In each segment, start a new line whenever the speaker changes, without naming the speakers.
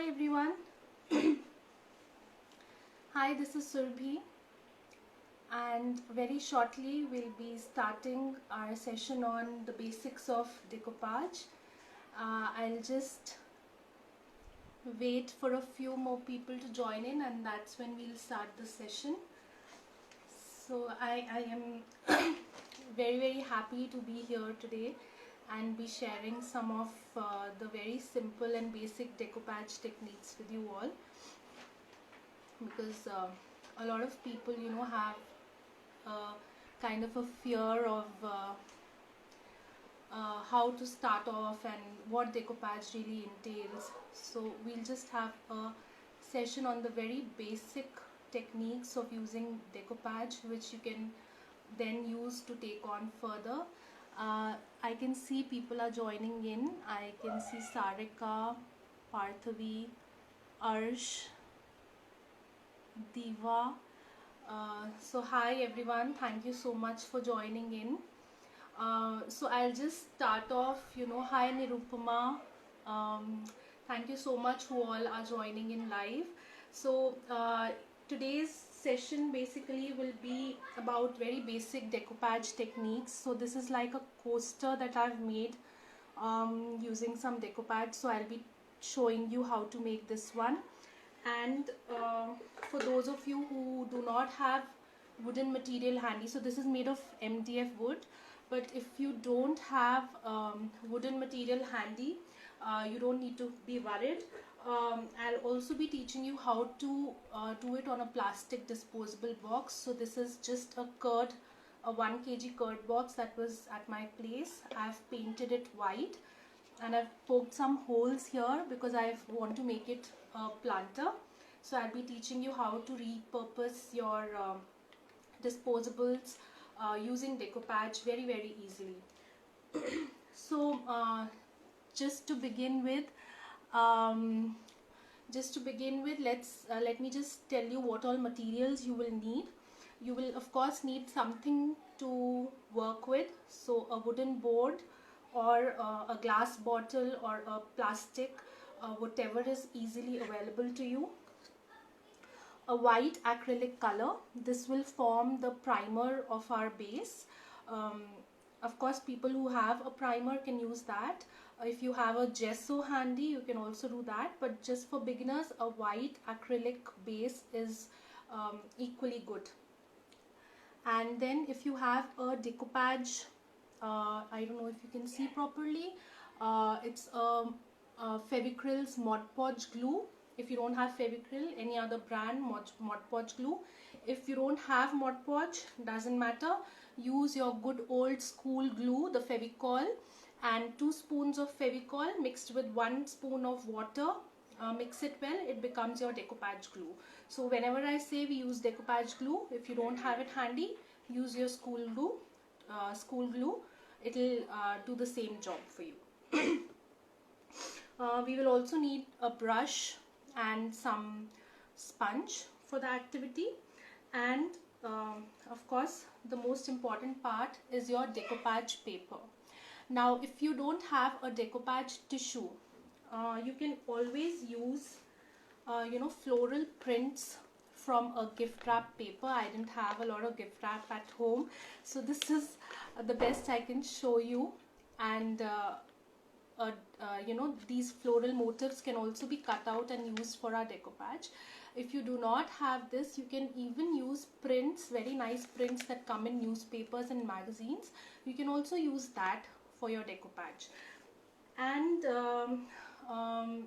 everyone. Hi, this is Surbhi, and very shortly we'll be starting our session on the basics of decoupage. I'll just wait for a few more people to join in, and that's when we'll start the session. So I am very happy to be here today and be sharing some of the very simple and basic decoupage techniques with you all, because a lot of people have kind of a fear of how to start off and what decoupage really entails. So we'll just have a session on the very basic techniques of using decoupage, which you can then use to take on further. I can see people are joining in. I can see Sarika, Parthavi, Arsh, Diva. So hi everyone, thank you so much for joining in. So I'll just start off, hi Nirupama, thank you so much who all are joining in live. So today's session basically will be about very basic decoupage techniques. So this is like a coaster that I've made using some decoupage. So I'll be showing you how to make this one. And for those of you who do not have wooden material handy, so this is made of MDF wood, but if you don't have wooden material handy, you don't need to be worried. I'll also be teaching you how to do it on a plastic disposable box. So this is just a 1 kg curd box that was at my place. I've painted it white and I've poked some holes here because I want to make it a planter. So I'll be teaching you how to repurpose your disposables using decoupage very easily. So just to begin with, let me just tell you what all materials you will need. You will of course need something to work with, so a wooden board or a glass bottle or a plastic, whatever is easily available to you. A white acrylic color, this will form the primer of our base. Of course people who have a primer can use that. If you have a gesso handy, you can also do that, but just for beginners, a white acrylic base is equally good. And then if you have a decoupage, I don't know if you can see properly, it's a Fevicryl's Mod Podge glue. If you don't have Fevicryl, any other brand, Mod Podge glue. If you don't have Mod Podge, doesn't matter, use your good old school glue, the Fevicol, and 2 spoons of Fevicol mixed with 1 spoon of water. Mix it well, it becomes your decoupage glue. So whenever I say we use decoupage glue, if you don't have it handy, use your school glue. It'll do the same job for you. We will also need a brush and some sponge for the activity, and of course the most important part is your decoupage paper. Now if you don't have a decoupage tissue, you can always use floral prints from a gift wrap paper. I didn't have a lot of gift wrap at home, so this is the best I can show you. And these floral motifs can also be cut out and used for our decoupage. If you do not have this, you can even use prints, very nice prints that come in newspapers and magazines. You can also use that for your decoupage. And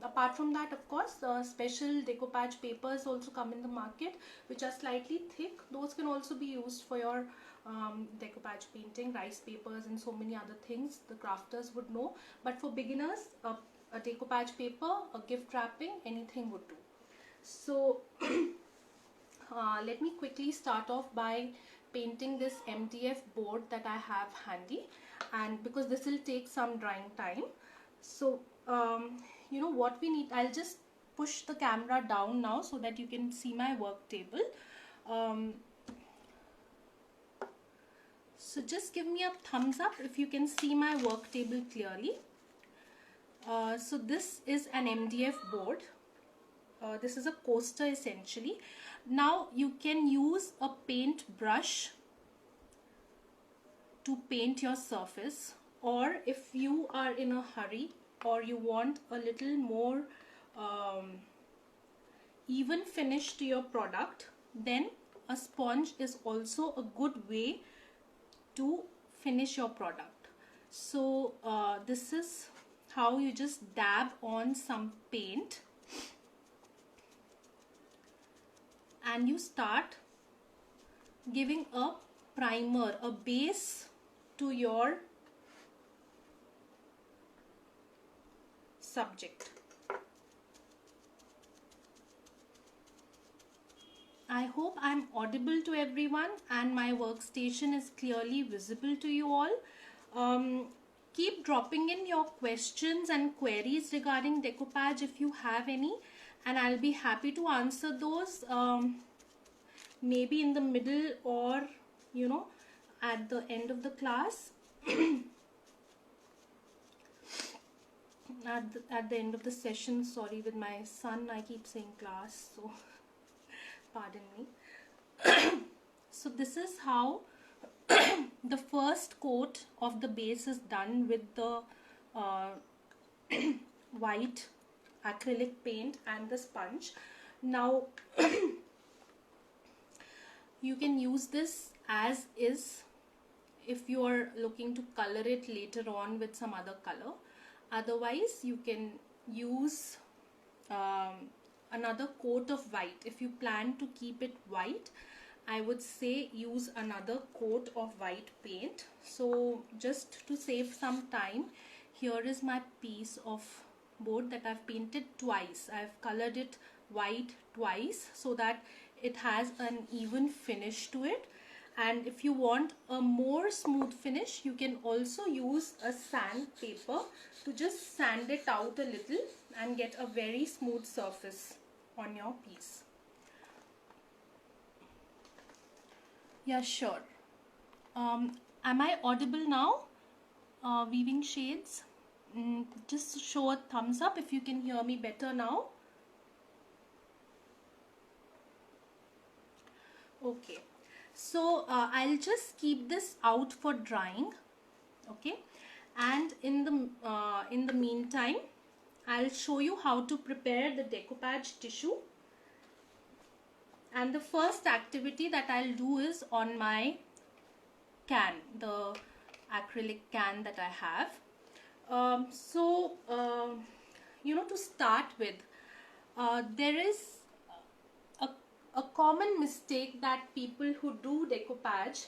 apart from that, of course, special decoupage papers also come in the market, which are slightly thick. Those can also be used for your decoupage painting, rice papers and so many other things the crafters would know. But for beginners, a decoupage paper, a gift wrapping, anything would do. So let me quickly start off by painting this MDF board that I have handy, and because this will take some drying time. So what we need, I'll just push the camera down now so that you can see my work table. So just give me a thumbs up if you can see my work table clearly. So this is an MDF board. this is a coaster essentially. Now you can use a paint brush to paint your surface, or if you are in a hurry or you want a little more even finish to your product, then a sponge is also a good way to finish your product. So this is how you just dab on some paint and you start giving a primer, a base to your subject. I hope I'm audible to everyone and my workstation is clearly visible to you all. Keep dropping in your questions and queries regarding decoupage if you have any, and I'll be happy to answer those maybe in the middle or at the end of the class. At the end of the session, sorry, with my son I keep saying class, so pardon me. So this is how the first coat of the base is done with the white acrylic paint and the sponge. Now you can use this as is if you are looking to color it later on with some other color. Otherwise you can use another coat of white. If you plan to keep it white, I would say use another coat of white paint. So just to save some time, here is my piece of board that I've painted twice. I've colored it white twice so that it has an even finish to it. And if you want a more smooth finish, you can also use a sandpaper to just sand it out a little and get a very smooth surface on your piece. Yeah, sure. Am I audible now? Weaving Shades? Just show a thumbs up if you can hear me better now. Okay. So I'll just keep this out for drying, okay, and in the meantime I'll show you how to prepare the decoupage tissue. And the first activity that I'll do is on my can, the acrylic can that I have. To start with, there is a common mistake that people who do decoupage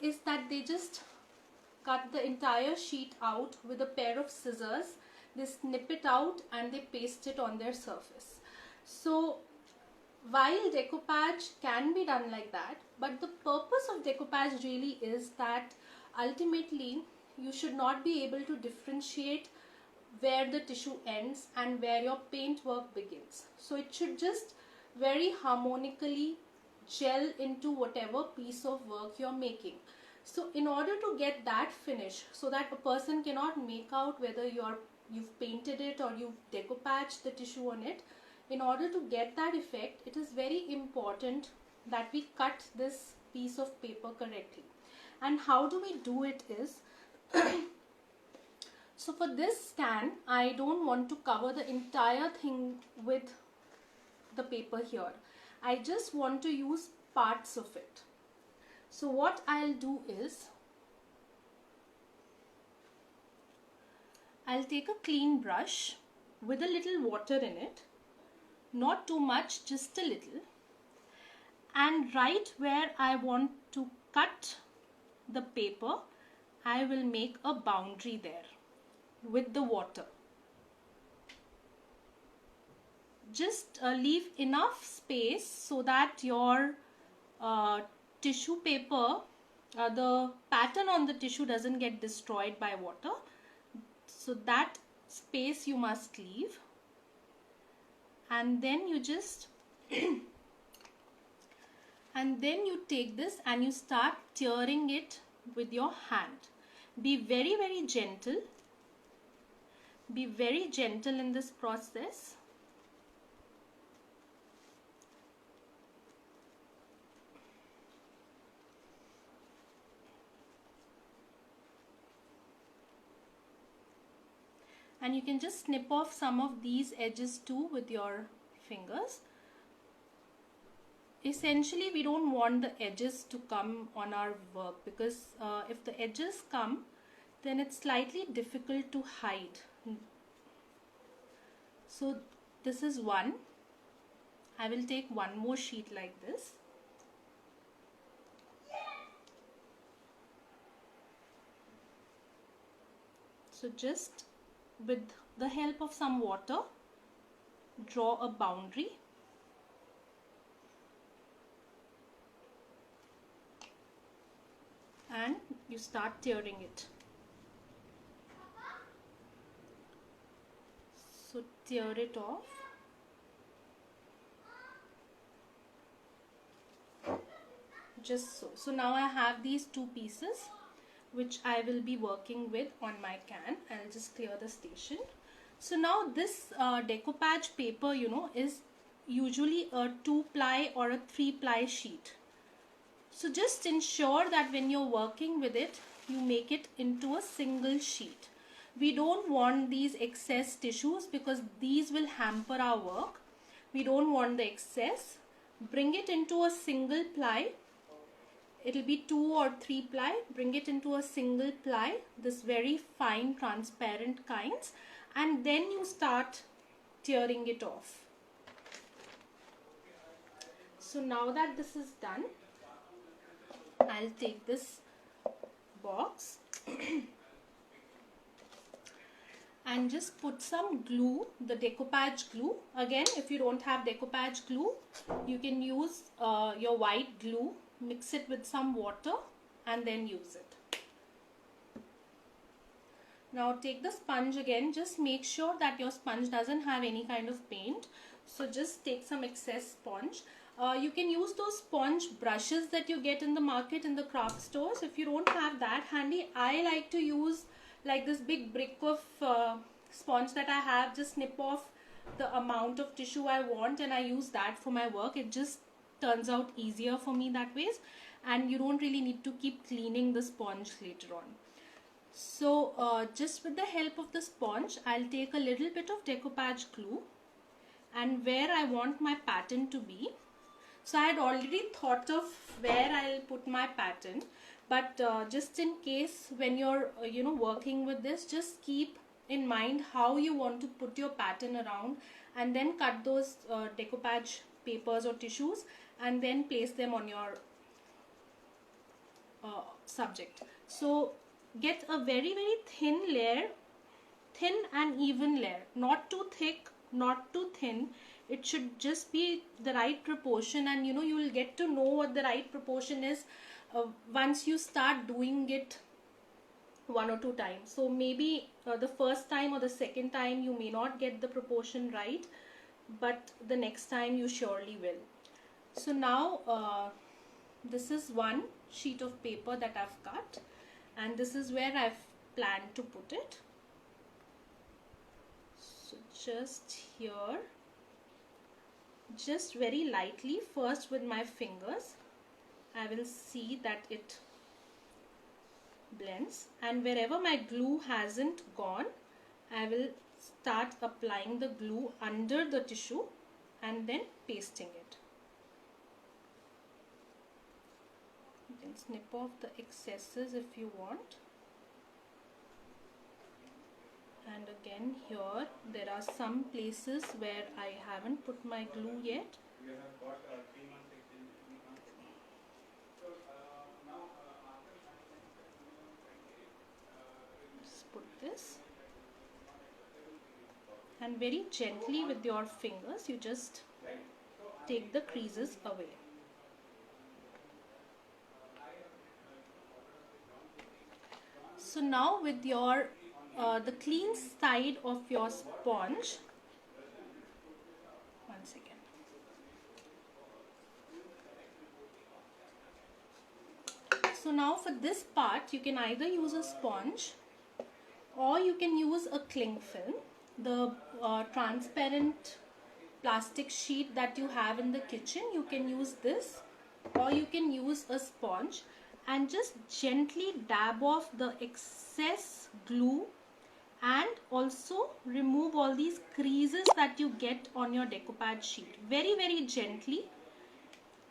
is that they just cut the entire sheet out with a pair of scissors. They snip it out and they paste it on their surface. So while decoupage can be done like that, but the purpose of decoupage really is that ultimately you should not be able to differentiate where the tissue ends and where your paint work begins. So it should just very harmonically gel into whatever piece of work you're making. So in order to get that finish, so that a person cannot make out whether you've painted it or you've decoupaged the tissue on it, in order to get that effect, it is very important that we cut this piece of paper correctly. And how do we do it is, so for this can, I don't want to cover the entire thing with the paper here. I just want to use parts of it. So what I'll do is, I'll take a clean brush with a little water in it, not too much, just a little, and right where I want to cut the paper, I will make a boundary there with the water. Just leave enough space so that your tissue paper, the pattern on the tissue doesn't get destroyed by water. So that space you must leave. And then you just and then you take this and you start tearing it with your hand. Be very, very gentle. Be very gentle in this process. and you can just snip off some of these edges too with your fingers. Essentially, we don't want the edges to come on our work, because if the edges come, then it's slightly difficult to hide. So this is one. I will take one more sheet like this. So just with the help of some water, draw a boundary. And you start tearing it. So tear it off. Just so. So now I have these two pieces which I will be working with on my can. I'll just clear the station. So now this decoupage paper, you know, is usually a 2-ply or a 3-ply sheet. So just ensure that when you're working with it, you make it into a single sheet. We don't want these excess tissues because these will hamper our work. We don't want the excess. Bring it into a single ply. It'll be 2 or 3 ply. Bring it into a single ply, this very fine transparent kinds, and then you start tearing it off. So now that this is done, I'll take this box and just put some glue, the decoupage glue. Again, if you don't have decoupage glue, you can use your white glue, mix it with some water and then use it. Now take the sponge again. Just make sure that your sponge doesn't have any kind of paint. So just take some excess sponge. You can use those sponge brushes that you get in the market, in the craft stores. If you don't have that handy, I like to use like this big brick of sponge that I have. Just snip off the amount of tissue I want and I use that for my work. It just turns out easier for me that ways, and you don't really need to keep cleaning the sponge later on. So just with the help of the sponge, I'll take a little bit of decoupage glue, and where I want my pattern to be. So I had already thought of where I'll put my pattern, but just in case when you're working with this, just keep in mind how you want to put your pattern around, and then cut those decoupage papers or tissues and then place them on your subject. So get a very thin layer, thin and even layer, not too thick, not too thin. It should just be the right proportion, and you will get to know what the right proportion is once you start doing it 1 or 2 times. So maybe the first time or the second time you may not get the proportion right, but the next time you surely will. So now this is one sheet of paper that I've cut, and this is where I've planned to put it. So just here, just very lightly, first with my fingers, I will see that it blends, and wherever my glue hasn't gone, I will start applying the glue under the tissue and then pasting it. You can snip off the excesses if you want. And again, here there are some places where I haven't put my glue yet. Just put this, and very gently with your fingers you just take the creases away. So now with your the clean side of your sponge, one second, so now for this part you can either use a sponge or you can use a cling film, the transparent plastic sheet that you have in the kitchen. You can use this, or you can use a sponge, and just gently dab off the excess glue and also remove all these creases that you get on your decoupage sheet very, very gently,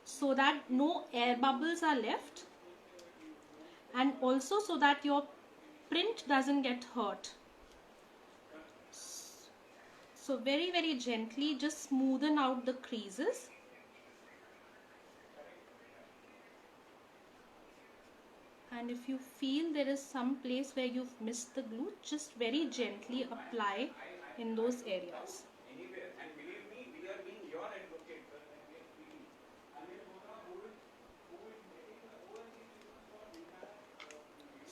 so that no air bubbles are left, and also so that your print doesn't get hurt. So very, very gently just smoothen out the creases. And if you feel there is some place where you've missed the glue, just very gently apply in those areas.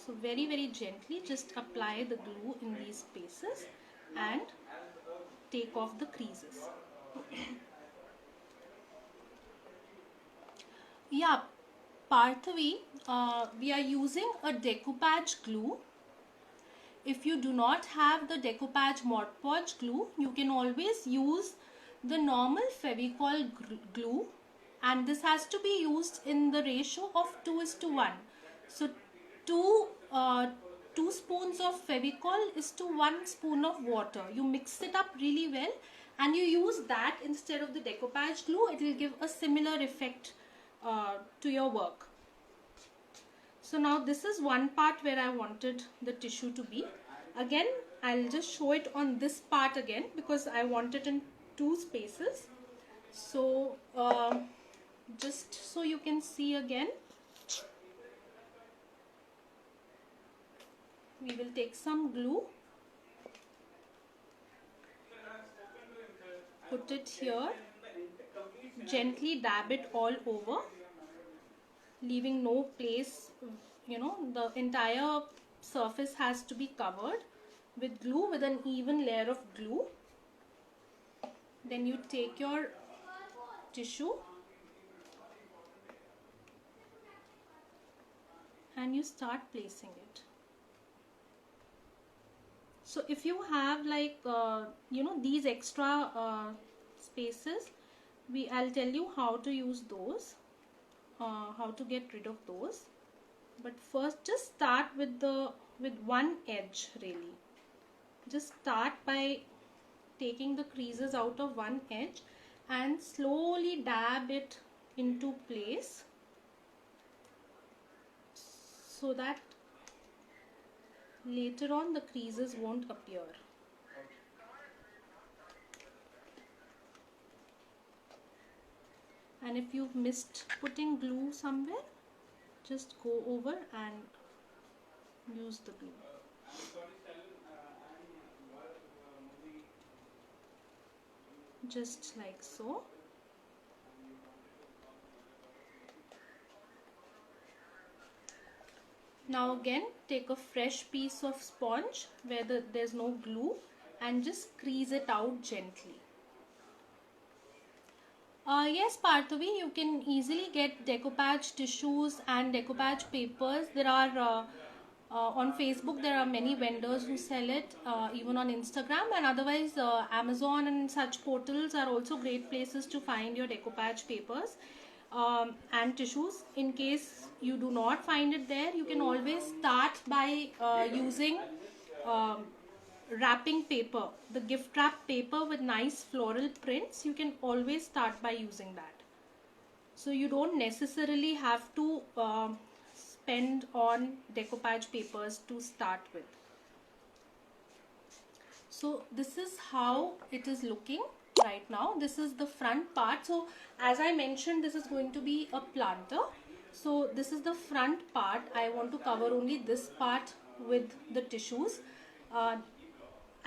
So very, very gently just apply the glue in these spaces and take off the creases. Yeah, Parthavi, we are using a decoupage glue. If you do not have the decoupage Mod Podge glue, you can always use the normal Fevicol glue, and this has to be used in the ratio of 2:1. So 2 spoons of Fevicol is to 1 spoon of water. You mix it up really well and you use that instead of the decoupage glue. It will give a similar effect to your work. So now this is one part where I wanted the tissue to be. Again, I'll just show it on this part again because I want it in 2 spaces. So just so you can see again, we will take some glue, put it here, gently dab it all over, leaving no place, the entire surface has to be covered with glue, with an even layer of glue. Then you take your tissue and you start placing it. So if you have like these extra spaces, I'll tell you how to use those, how to get rid of those. But first just start with one edge really. Just start by taking the creases out of one edge and slowly dab it into place so that later on the creases won't appear. And if you've missed putting glue somewhere, just go over and use the glue. Just like so. Now again, take a fresh piece of sponge where there's no glue and just crease it out gently. Yes, Parthavi, you can easily get decoupage tissues and decoupage papers. There are on Facebook, there are many vendors who sell it, even on Instagram, and otherwise Amazon and such portals are also great places to find your decoupage papers and tissues. In case you do not find it there, you can always start by using wrapping paper, the gift wrap paper with nice floral prints. You can always start by using that. So you don't necessarily have to spend on decoupage papers to start with. So this is how it is looking right now. This is the front part. So as I mentioned, this is going to be a planter. So this is the front part. I want to cover only this part with the tissues.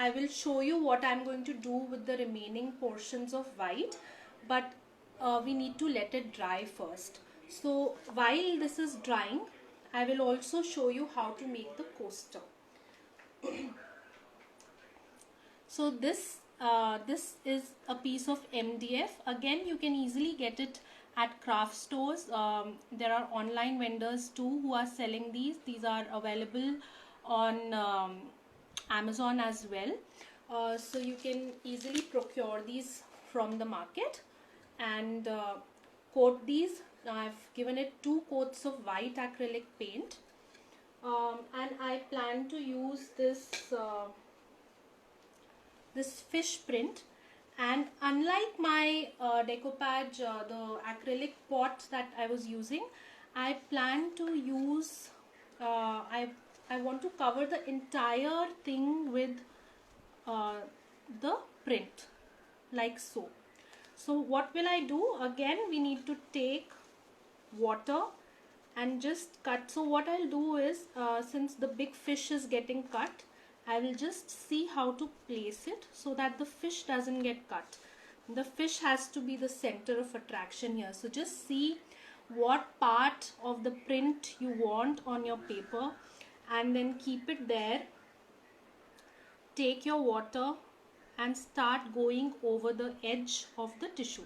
I will show you what I'm going to do with the remaining portions of white, but we need to let it dry first. So while this is drying, I will also show you how to make the coaster. So this is a piece of MDF. Again, you can easily get it at craft stores. There are online vendors too who are selling these. These are available on Amazon as well. So you can easily procure these from the market and coat these. I've given it 2 coats of white acrylic paint, and I plan to use this this fish print. And unlike my decoupage, the acrylic pot that I was using, I plan to use, I want to cover the entire thing with the print, like so. So what will I do? Again, we need to take water and just cut. So what I'll do is, since the big fish is getting cut, I will just see how to place it so that the fish doesn't get cut. The fish has to be the center of attraction here. So just see what part of the print you want on your paper and then keep it there. Take your water and start going over the edge of the tissue.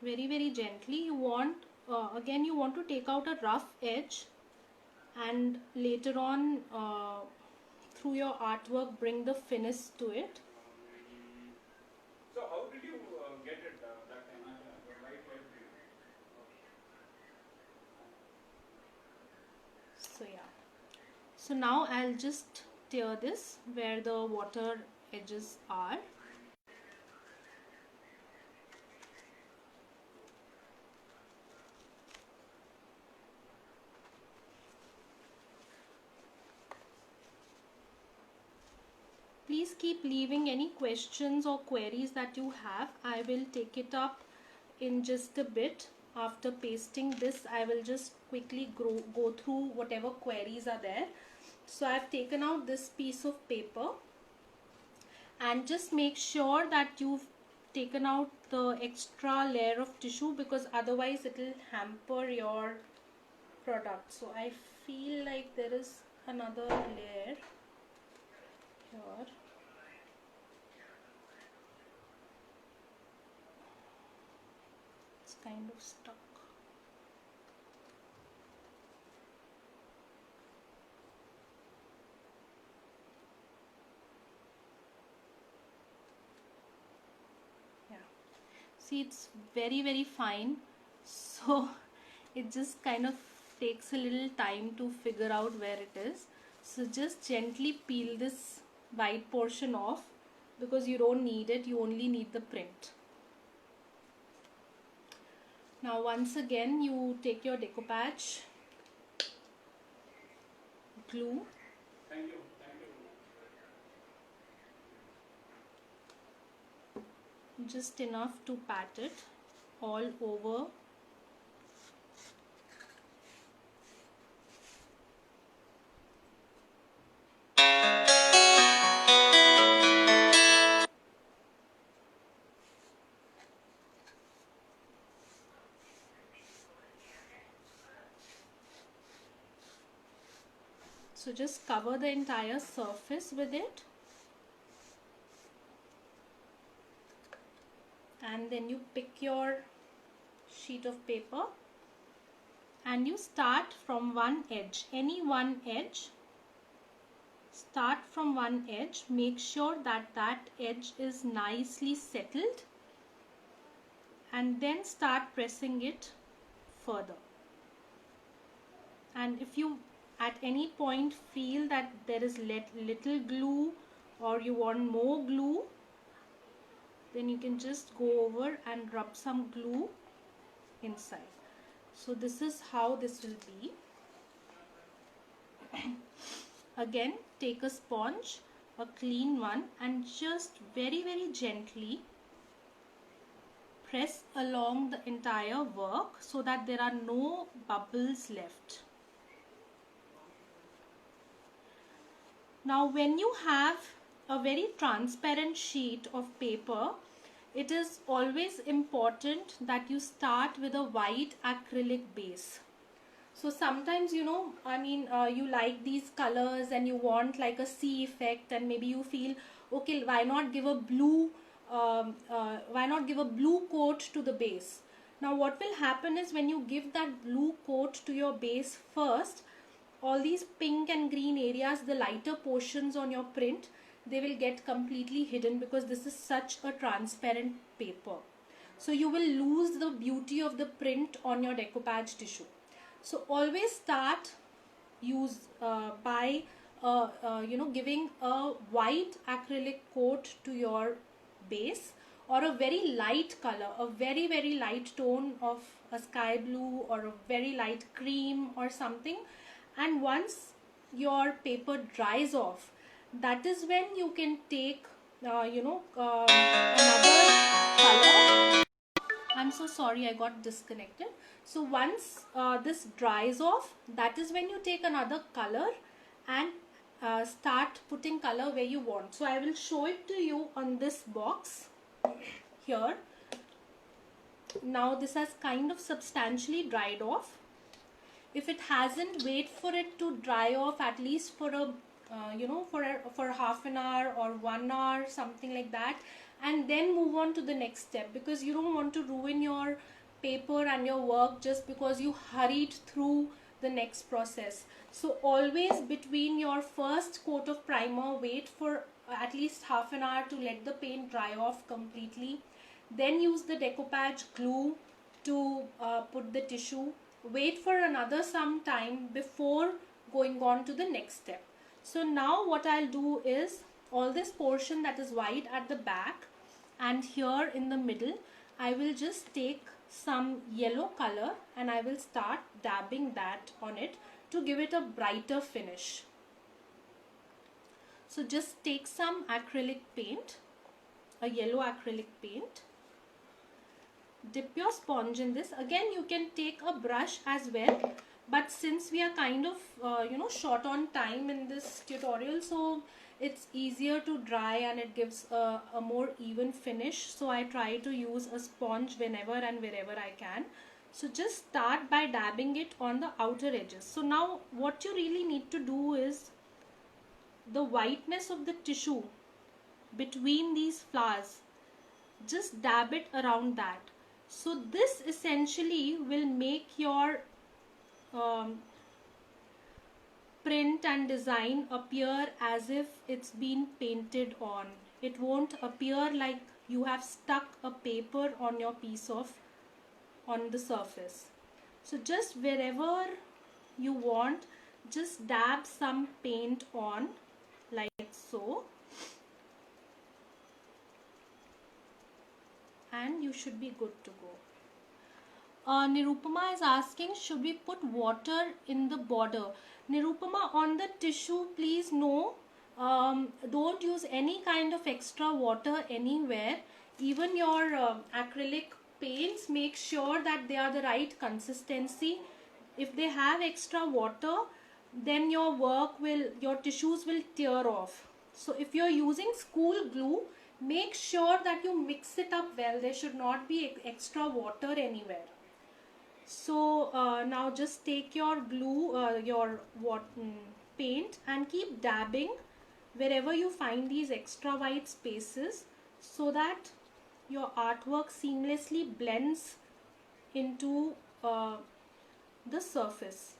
Very, very gently. You want, again, you want to take out a rough edge, and later on through your artwork bring the finish to it.
So how did you get it that time? The light wave?
So yeah, so now I'll just tear this where the water edges are. Please keep leaving any questions or queries that you have. I will take it up in just a bit. After pasting this, I will just quickly go through whatever queries are there. So I've taken out this piece of paper, and just make sure that you've taken out the extra layer of tissue, because otherwise it will hamper your product. So I feel like there is another layer here. It's kind of stuck. Yeah, see, it's very, very fine, so it just kind of takes a little time to figure out where it is. So just gently peel this white portion off, because you don't need it, you only need the print. Now once again, you take your decoupage, glue,
Thank you.
just enough to pat it all over. So just cover the entire surface with it, and then you pick your sheet of paper and you start from one edge, any one edge. Start from one edge, make sure that that edge is nicely settled, and then start pressing it further. And if you at any point feel that there is little glue or you want more glue, then you can just go over and rub some glue inside. So this is how this will be. Again, take a sponge, a clean one, and just very, very gently press along the entire work so that there are no bubbles left. Now when you have a very transparent sheet of paper, it is always important that you start with a white acrylic base. So sometimes, you know, I mean, you like these colors and you want like a sea effect, and maybe you feel, okay, why not give a blue coat to the base. Now what will happen is, when you give that blue coat to your base first, all these pink and green areas, the lighter portions on your print, they will get completely hidden, because this is such a transparent paper. So you will lose the beauty of the print on your decoupage tissue. So always start use by giving a white acrylic coat to your base, or a very light color, a very very light tone of a sky blue or a very light cream or something. And once your paper dries off, that is when you can take another color. I'm so sorry, I got disconnected. So once this dries off, that is when you take another color and start putting color where you want. So I will show it to you on this box here. Now this has kind of substantially dried off. If it hasn't, wait for it to dry off at least for a for half an hour or 1 hour, something like that, and then move on to the next step, because you don't want to ruin your paper and your work just because you hurried through the next process. So always between your first coat of primer, wait for at least half an hour to let the paint dry off completely. Then use the decoupage glue to put the tissue. Wait for another some time before going on to the next step. So now what I'll do is, all this portion that is white at the back and here in the middle, I will just take some yellow color and I will start dabbing that on it to give it a brighter finish. So just take some acrylic paint, a yellow acrylic paint. Dip your sponge in this. Again, you can take a brush as well, but since we are kind of short on time in this tutorial, so it's easier to dry and it gives a more even finish, so I try to use a sponge whenever and wherever I can. So just start by dabbing it on the outer edges. So now what you really need to do is, the whiteness of the tissue between these flowers, just dab it around that. So this essentially will make your print and design appear as if it's been painted on. It won't appear like you have stuck a paper on your on the surface. So just wherever you want, just dab some paint on like so, and you should be good to go. Nirupama is asking, should we put water in the border? Nirupama, on the tissue, please no. Don't use any kind of extra water anywhere. Even your acrylic paints, make sure that they are the right consistency. If they have extra water, then your tissues will tear off. So if you're using school glue, make sure that you mix it up well. There should not be extra water anywhere. So now just take your glue, paint, and keep dabbing wherever you find these extra white spaces, so that your artwork seamlessly blends into the surface.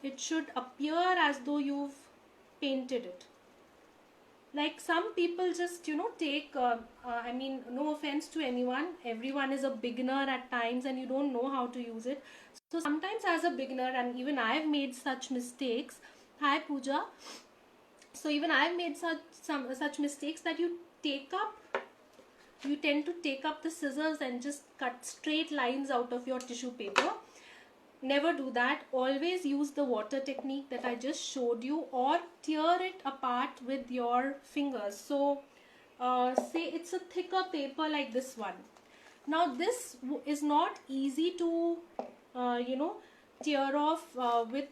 It should appear as though you've painted it. Like some people just take no offense to anyone, everyone is a beginner at times and you don't know how to use it. So sometimes as a beginner, and even I've made such mistakes. Hi Pooja. So even I've made such mistakes that you tend to take up the scissors and just cut straight lines out of your tissue paper. Never do that. Always use the water technique that I just showed you, or tear it apart with your fingers. So say it's a thicker paper like this one. Now this is not easy to tear off with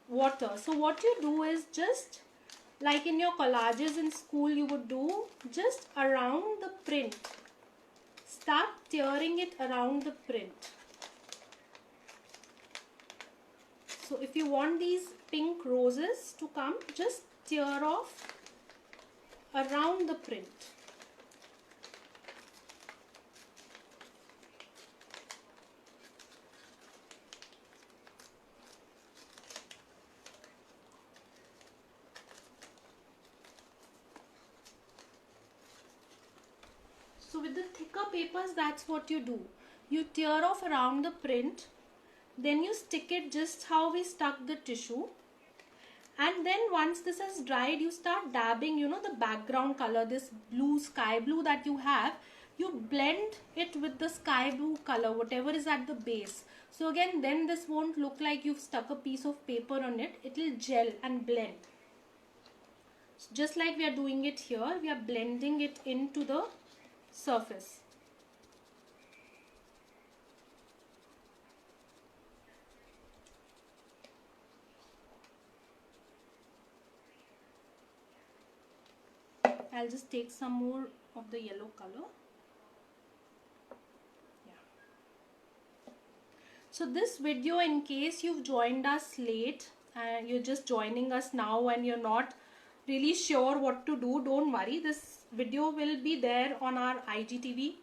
water. So what you do is, just like in your collages in school you would do, just around the print, start tearing it around the print. So if you want these pink roses to come, just tear off around the print. So with the thicker papers, that's what you do. You tear off around the print. Then you stick it just how we stuck the tissue. And then once this is dried, you start dabbing, you know, the background color, this blue, sky blue that you have, you blend it with the sky blue color, whatever is at the base. So again, then this won't look like you've stuck a piece of paper on it. It will gel and blend. So just like we are doing it here, we are blending it into the surface. I'll just take some more of the yellow color. Yeah. So this video, in case you've joined us late and you're just joining us now and you're not really sure what to do, don't worry. This video will be there on our IGTV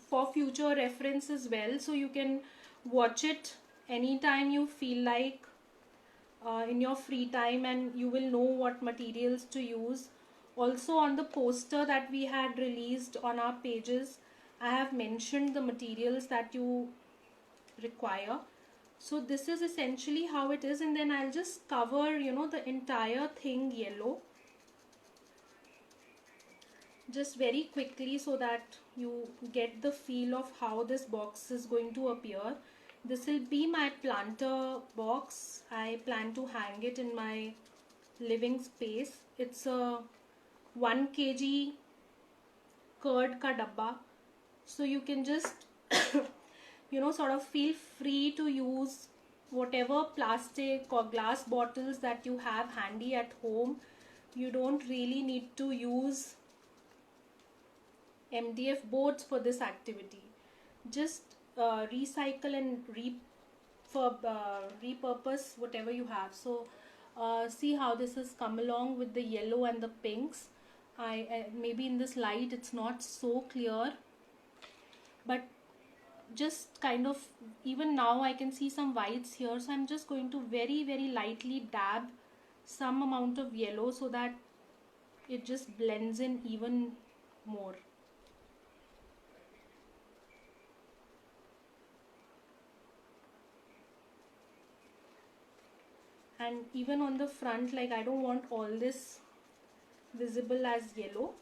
for future reference as well. So you can watch it anytime you feel like in your free time, and you will know what materials to use. Also on the poster that we had released on our pages, I have mentioned the materials that you require. So this is essentially how it is, and then I'll just cover, you know, the entire thing yellow just very quickly so that you get the feel of how this box is going to appear. This will be my planter box. I plan to hang it in my living space. It's a 1 kg curd ka dabba, so you can just you know, sort of feel free to use whatever plastic or glass bottles that you have handy at home. You don't really need to use MDF boards for this activity. Just recycle and repurpose whatever you have. So see how this has come along with the yellow and the pinks. I maybe in this light it's not so clear, but just kind of, even now I can see some whites here, so I'm just going to very lightly dab some amount of yellow so that it just blends in even more. And even on the front, like, I don't want all this visible as yellow,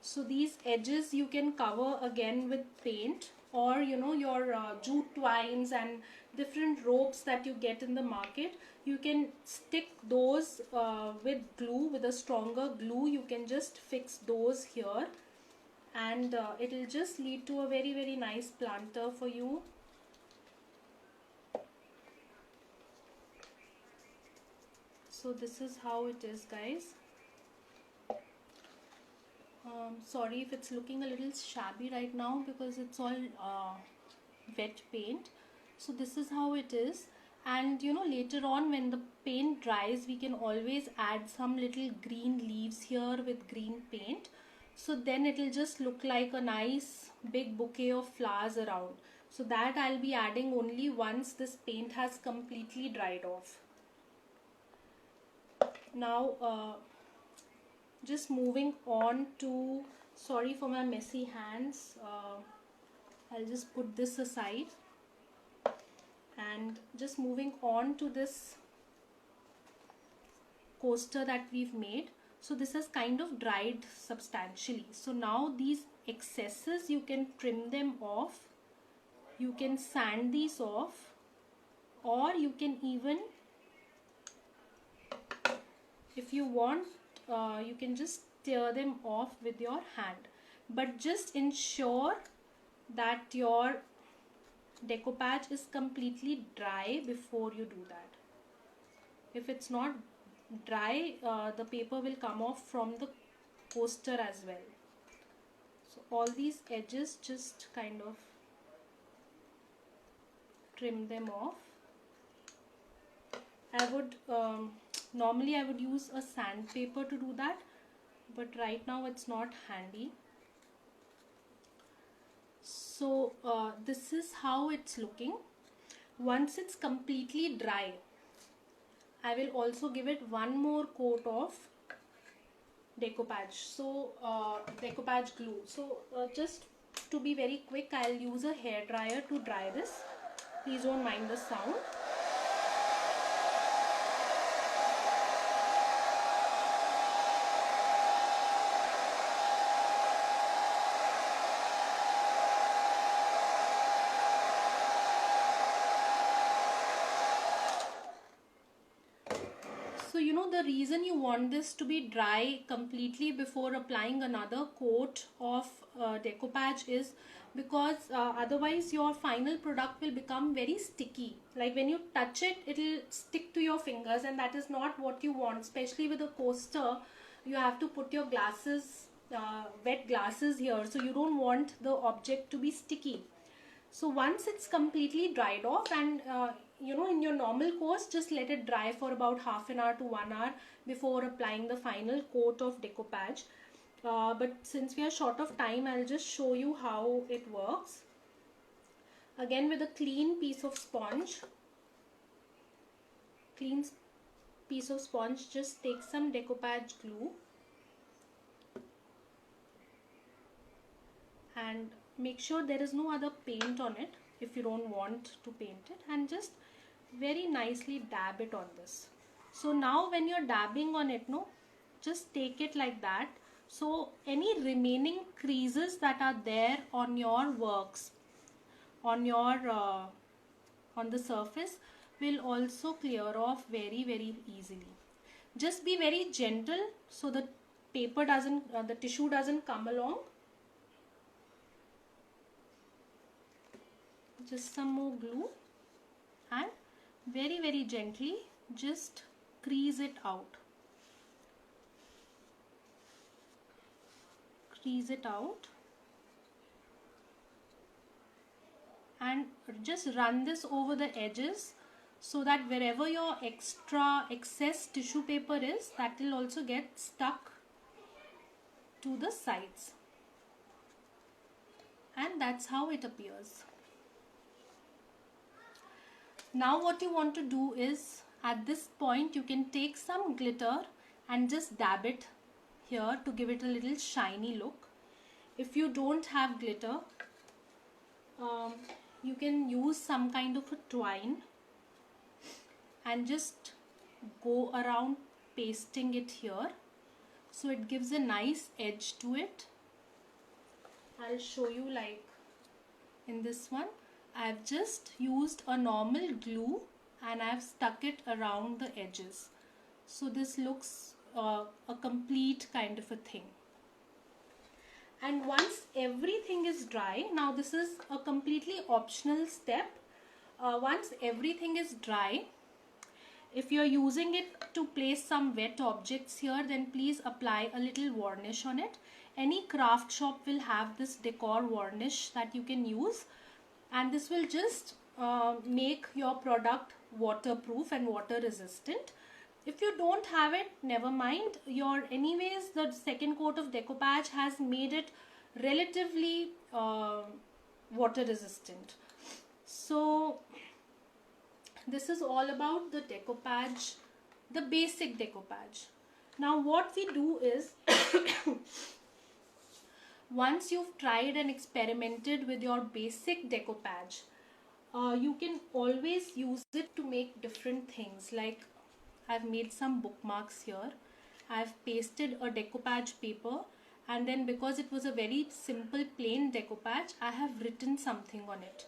so these edges you can cover again with paint, or you know, your jute twines and different ropes that you get in the market. You can stick those with glue, with a stronger glue. You can just fix those here, and it will just lead to a very nice planter for you. So this is how it is, guys. Sorry if it's looking a little shabby right now because it's all wet paint. So this is how it is, and you know, later on when the paint dries, we can always add some little green leaves here with green paint, so then it will just look like a nice big bouquet of flowers around. So that I'll be adding only once this paint has completely dried off. Now just moving on to, sorry for my messy hands, I'll just put this aside, and just moving on to this coaster that we've made. So this has kind of dried substantially, so now these excesses, you can trim them off, you can sand these off, or you can even, if you want, you can just tear them off with your hand. But just ensure that your decoupage is completely dry before you do that. If it's not dry, the paper will come off from the coaster as well. So all these edges, just kind of trim them off. I would normally I would use a sandpaper to do that, but right now it's not handy. So this is how it's looking. Once it's completely dry, I will also give it one more coat of decoupage, so decoupage glue. So just to be very quick, I'll use a hair dryer to dry this. Please don't mind the sound. So you know the reason you want this to be dry completely before applying another coat of decoupage is because otherwise your final product will become very sticky. Like when you touch it, it'll stick to your fingers, and that is not what you want. Especially with a coaster, you have to put your glasses, wet glasses here, so you don't want the object to be sticky. So once it's completely dried off, and you know, in your normal course, just let it dry for about half an hour to 1 hour before applying the final coat of decoupage. But since we are short of time, I'll just show you how it works. Again, with a clean piece of sponge, just take some decoupage glue and make sure there is no other paint on it if you don't want to paint it, and just very nicely dab it on this. So now when you're dabbing on it, no, just take it like that, so any remaining creases that are there on your works, on your on the surface, will also clear off very, very easily. Just be very gentle so the paper doesn't the tissue doesn't come along. Just some more glue and very, very gently just crease it out. Crease it out and just run this over the edges, so that wherever your excess tissue paper is, that will also get stuck to the sides, and that's how it appears. Now what you want to do is, at this point you can take some glitter and just dab it here to give it a little shiny look. If you don't have glitter, you can use some kind of a twine and just go around pasting it here, so it gives a nice edge to it. I'll show you, like in this one, I've just used a normal glue and I've stuck it around the edges. So this looks a complete kind of a thing. And once everything is dry, now this is a completely optional step. Once everything is dry, if you're using it to place some wet objects here, then please apply a little varnish on it. Any craft shop will have this decor varnish that you can use, and this will just make your product waterproof and water resistant. If you don't have it, never mind. Anyways, the second coat of decoupage has made it relatively water resistant. So this is all about the decoupage, the basic decoupage. Now what we do is once you've tried and experimented with your basic decoupage, you can always use it to make different things. Like I've made some bookmarks here. I've pasted a decoupage paper, and then because it was a very simple plain decoupage, I have written something on it.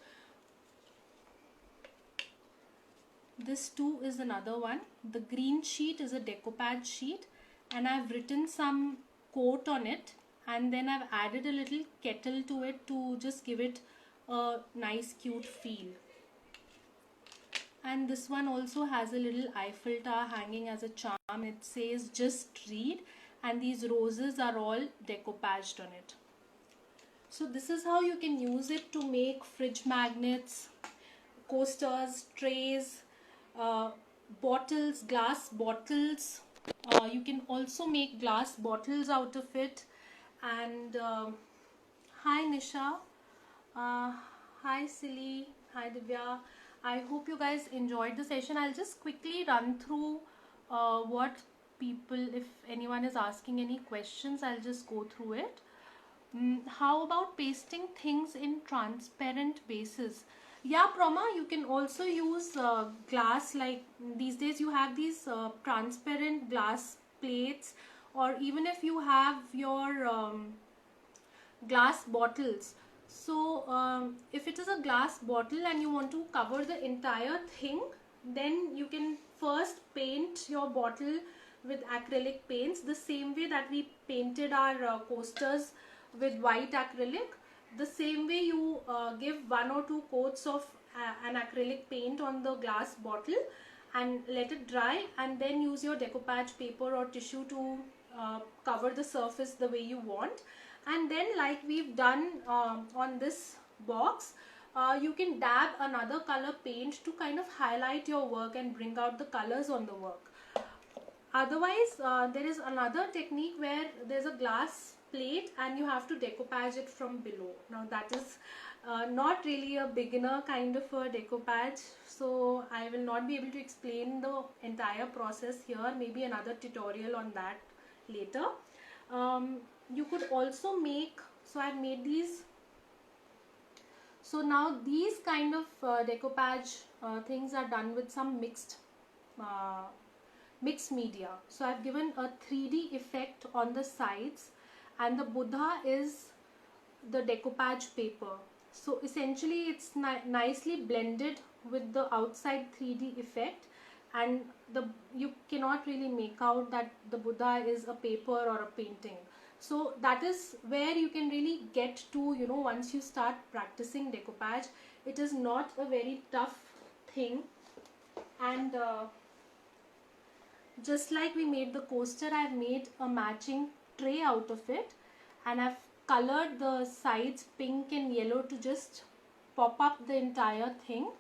This too is another one. The green sheet is a decoupage sheet, and I've written some quote on it, and then I've added a little kettle to it to just give it a nice cute feel. And this one also has a little Eiffel Tower hanging as a charm. It says just read, and these roses are all decoupaged on it. So this is how you can use it to make fridge magnets, coasters, trays, bottles, glass bottles. You can also make glass bottles out of it. And hi Nisha, hi Silly, hi Divya. I hope you guys enjoyed the session. I'll just quickly run through what people, if anyone is asking any questions, I'll just go through it. How about pasting things in transparent bases? Yeah, Proma, you can also use glass. Like these days you have these transparent glass plates, or even if you have your glass bottles. So if it is a glass bottle and you want to cover the entire thing, then you can first paint your bottle with acrylic paints, the same way that we painted our coasters with white acrylic. The same way you give 1 or 2 coats of an acrylic paint on the glass bottle and let it dry, and then use your decoupage paper or tissue to cover the surface the way you want. And then, like we've done on this box, you can dab another color paint to kind of highlight your work and bring out the colors on the work. Otherwise, there is another technique where there's a glass plate and you have to decoupage it from below. Now that is not really a beginner kind of a decoupage, so I will not be able to explain the entire process here. Maybe another tutorial on that later. You could also make, so I've made these. So now these kind of decoupage things are done with some mixed media. So I've given a 3D effect on the sides, and the Buddha is the decoupage paper. So essentially it's nicely blended with the outside 3D effect, and you cannot really make out that the Buddha is a paper or a painting. So that is where you can really get to, once you start practicing decoupage, it is not a very tough thing. And just like we made the coaster, I've made a matching tray out of it, and I've colored the sides pink and yellow to just pop up the entire thing,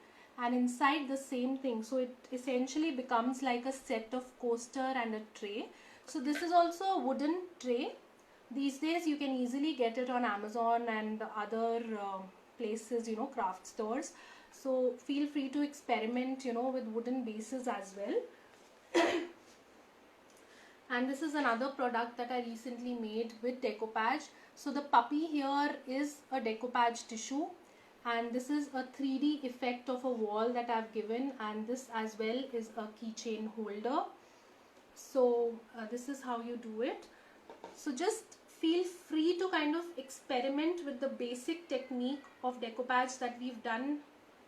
and inside the same thing, so it essentially becomes like a set of coaster and a tray. So this is also a wooden tray. These days you can easily get it on Amazon and other places, craft stores. So feel free to experiment, with wooden bases as well. And this is another product that I recently made with decoupage. So the puppy here is a decoupage tissue, and this is a 3D effect of a wall that I've given, and this as well is a keychain holder. So this is how you do it. So just feel free to kind of experiment with the basic technique of decoupage that we've done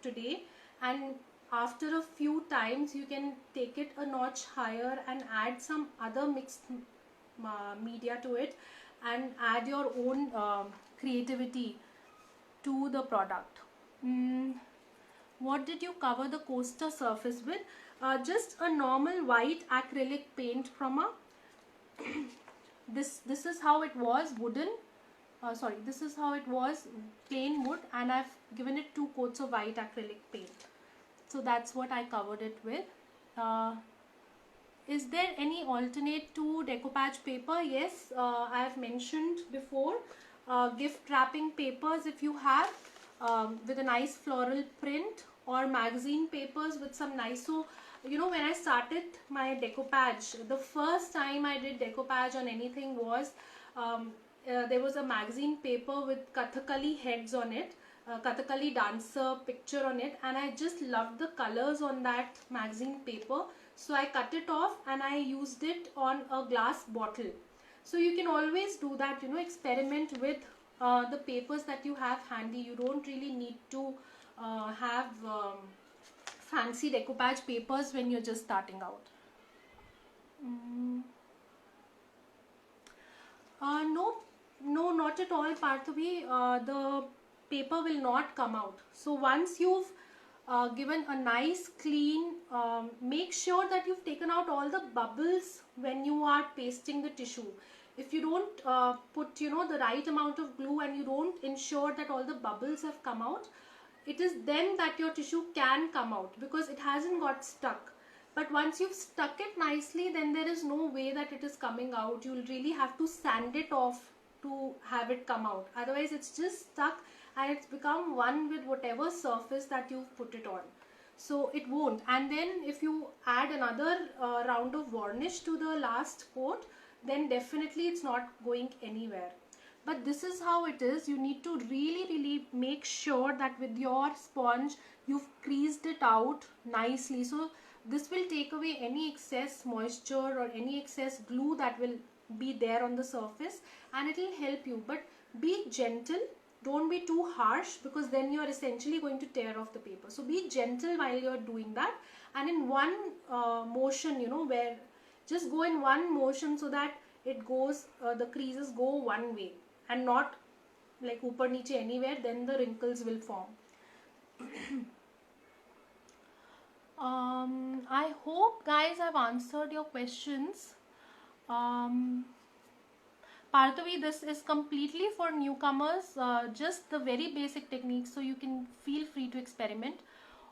today, and after a few times you can take it a notch higher and add some other mixed media to it, and add your own creativity to the product. What did you cover the coaster surface with? Just a normal white acrylic paint from a this is how it was, wooden, this is how it was, plain wood, and I've given it 2 coats of white acrylic paint. So that's what I covered it with. Is there any alternate to decoupage paper? Yes, I have mentioned before, gift wrapping papers if you have, with a nice floral print, or magazine papers with some nice. So when I started my decoupage, the first time I did decoupage on anything was there was a magazine paper with Kathakali heads on it, Kathakali dancer picture on it, and I just loved the colors on that magazine paper. So I cut it off and I used it on a glass bottle. So you can always do that, experiment with the papers that you have handy. You don't really need to have fancy decoupage papers when you're just starting out. No, not at all, Parthavi. The paper will not come out. So once you've given a nice clean, make sure that you've taken out all the bubbles when you are pasting the tissue. If you don't put the right amount of glue, and you don't ensure that all the bubbles have come out, it is then that your tissue can come out, because it hasn't got stuck. But once you've stuck it nicely, then there is no way that it is coming out. You'll really have to sand it off to have it come out. Otherwise it's just stuck and it's become one with whatever surface that you've put it on. So it won't. And then if you add another round of varnish to the last coat, then definitely it's not going anywhere. But this is how it is. You need to really make sure that with your sponge you've creased it out nicely. So this will take away any excess moisture or any excess glue that will be there on the surface, and it will help you. But be gentle, don't be too harsh, because then you are essentially going to tear off the paper. So be gentle while you're doing that, and in one motion, where just go in one motion so that it goes, the creases go one way and not like upar niche anywhere, then the wrinkles will form. I hope guys I've answered your questions. Parthavi, this is completely for newcomers, just the very basic techniques, so you can feel free to experiment.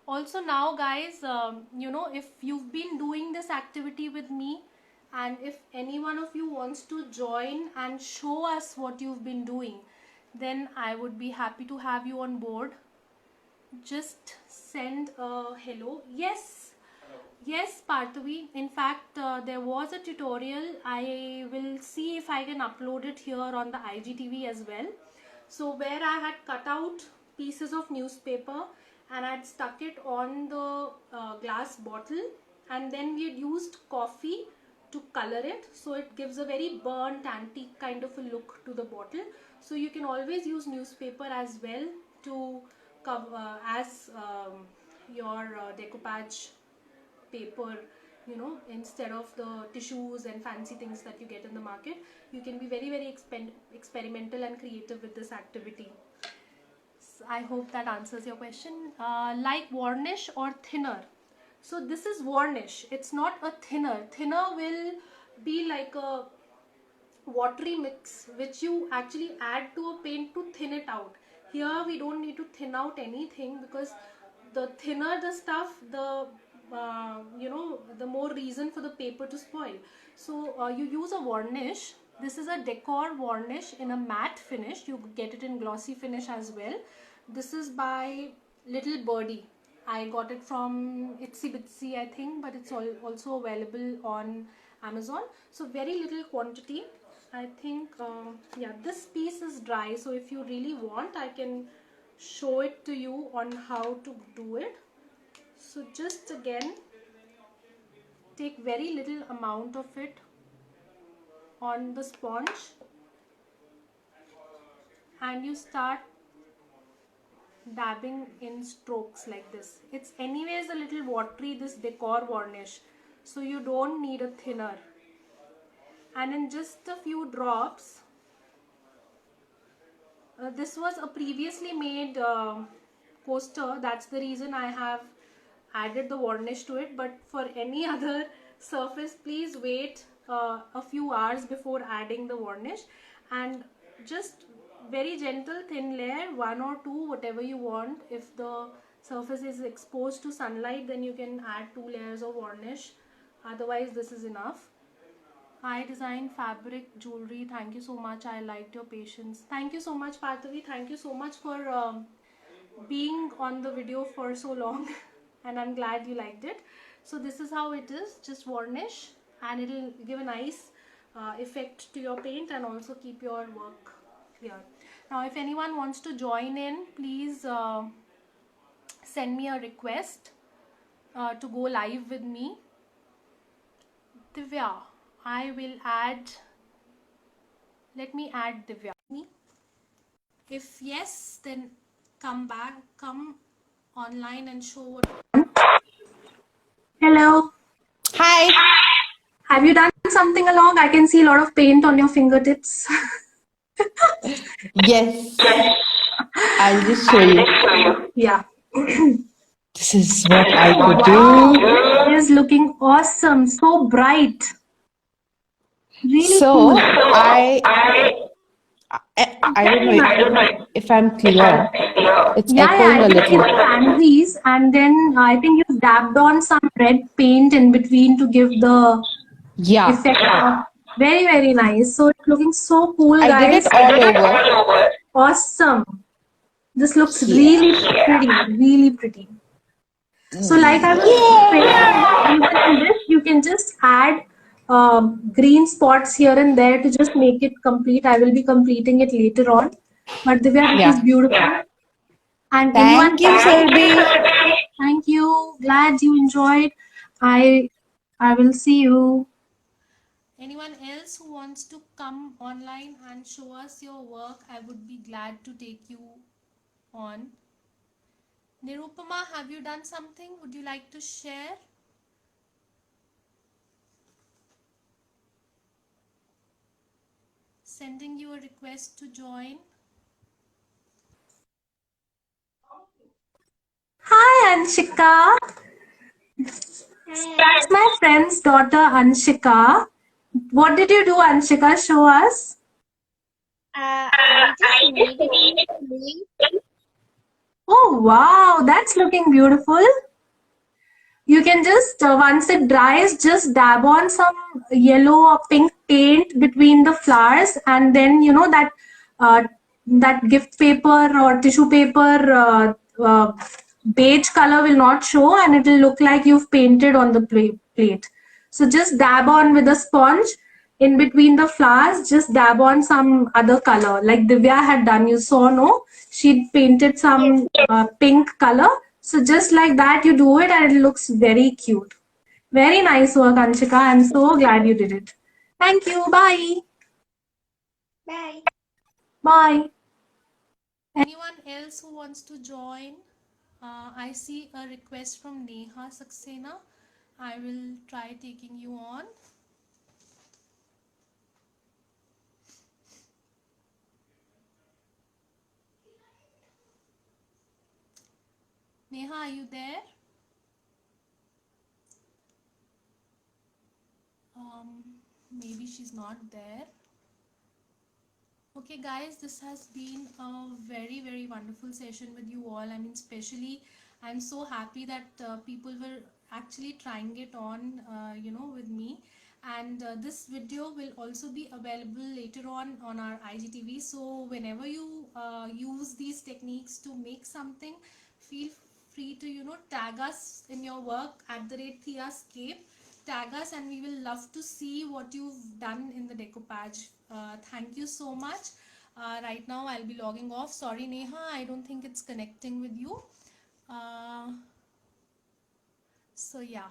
Also now guys, if you've been doing this activity with me, and if any one of you wants to join and show us what you've been doing, then I would be happy to have you on board. Just send a hello. Yes, Parthavi. In fact, there was a tutorial. I will see if I can upload it here on the IGTV as well. So where I had cut out pieces of newspaper and I had stuck it on the glass bottle, and then we had used coffee to color it, so it gives a very burnt antique kind of a look to the bottle. So you can always use newspaper as well to cover as your decoupage paper, instead of the tissues and fancy things that you get in the market. You can be very experimental and creative with this activity. So I hope that answers your question. Like varnish or thinner. So this is varnish, it's not a thinner. Thinner will be like a watery mix which you actually add to a paint to thin it out. Here we don't need to thin out anything, because the thinner the stuff, the the more reason for the paper to spoil. So you use a varnish. This is a decor varnish in a matte finish. You get it in glossy finish as well. This is by Little Birdie. I got it from Itsy Bitsy, I think, but it's also available on Amazon. So very little quantity. I think, yeah, this piece is dry. So if you really want, I can show it to you on how to do it. So just again, take very little amount of it on the sponge, and you start dabbing in strokes like this. It's anyways a little watery, this decor varnish, so you don't need a thinner. And in just a few drops, this was a previously made coaster, that's the reason I have added the varnish to it. But for any other surface, please wait a few hours before adding the varnish, and just very gentle thin layer, 1 or 2, whatever you want. If the surface is exposed to sunlight, then you can add 2 layers of varnish, otherwise this is enough. I design fabric jewelry. Thank you so much. I liked your patience. Thank you so much, Parthavi. Thank you so much for being on the video for so long and I'm glad you liked it. So this is how it is, just varnish, and it will give a nice effect to your paint and also keep your work clear. Now if anyone wants to join in, please send me a request to go live with me. Divya, I will add, let me add Divya. If yes, then come online and show what. Hello.
Hi.
Have you done something along? I can see a lot of paint on your fingertips.
Yes. I'll just show you.
Yeah.
This is what I could do.
It is looking awesome. So bright. Really
So
cool.
I don't know if I'm clear. It's echoing
I
a
can see the
little.
pansies, and then I think you dabbed on some red paint in between to give the
Yeah.
effect of very nice. So it's looking so cool,
I
guys.
did it all over.
Awesome. This looks
Yeah.
really pretty. So like I was saying, you can just add green spots here and there to just make it complete. I will be completing it later on. But Divya, this
Yeah.
is beautiful. And
Thank you, Surabhi.
thank you. Glad you enjoyed. I I will see you. Anyone else who wants to come online and show us your work, I would be glad to take you on. Nirupama, have you done something? Would you like to share? Sending you a request to join. Hi, Anshika. That's my friend's daughter, Anshika. What did you do, Anshika? Show us.
I just made it in clay.
Oh, wow. That's looking beautiful. You can just, once it dries, just dab on some yellow or pink paint between the flowers, and then you know that that gift paper or tissue paper beige color will not show, and it will look like you've painted on the plate. So just dab on with a sponge in between the flowers. Just dab on some other color, like Divya had done. You saw, no? She painted
Yes.
some pink color. So just like that, you do it, and it looks very cute. Very nice work, Anshika. I'm so glad you did it. Thank you. Bye.
Bye.
Bye. Anyone else who wants to join? I see a request from Neha Saxena. I will try taking you on. Neha, are you there? Maybe she's not there. Okay, guys, this has been a very wonderful session with you all. I mean, especially, I'm so happy that people were actually trying it on, with me. And this video will also be available later on our IGTV. So whenever you use these techniques to make something, feel free to tag us in your work at the rate Theascape. Tag us, and we will love to see what you've done in the decoupage. Thank you so much. Right now I'll be logging off. Sorry, Neha, I don't think it's connecting with you. So yeah.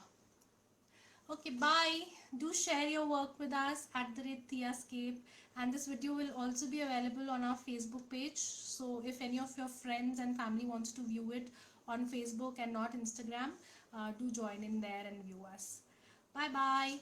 Okay, bye. Do share your work with us at the rate Theascape, and this video will also be available on our Facebook page. So if any of your friends and family wants to view it on Facebook and not Instagram, do join in there and view us. Bye bye.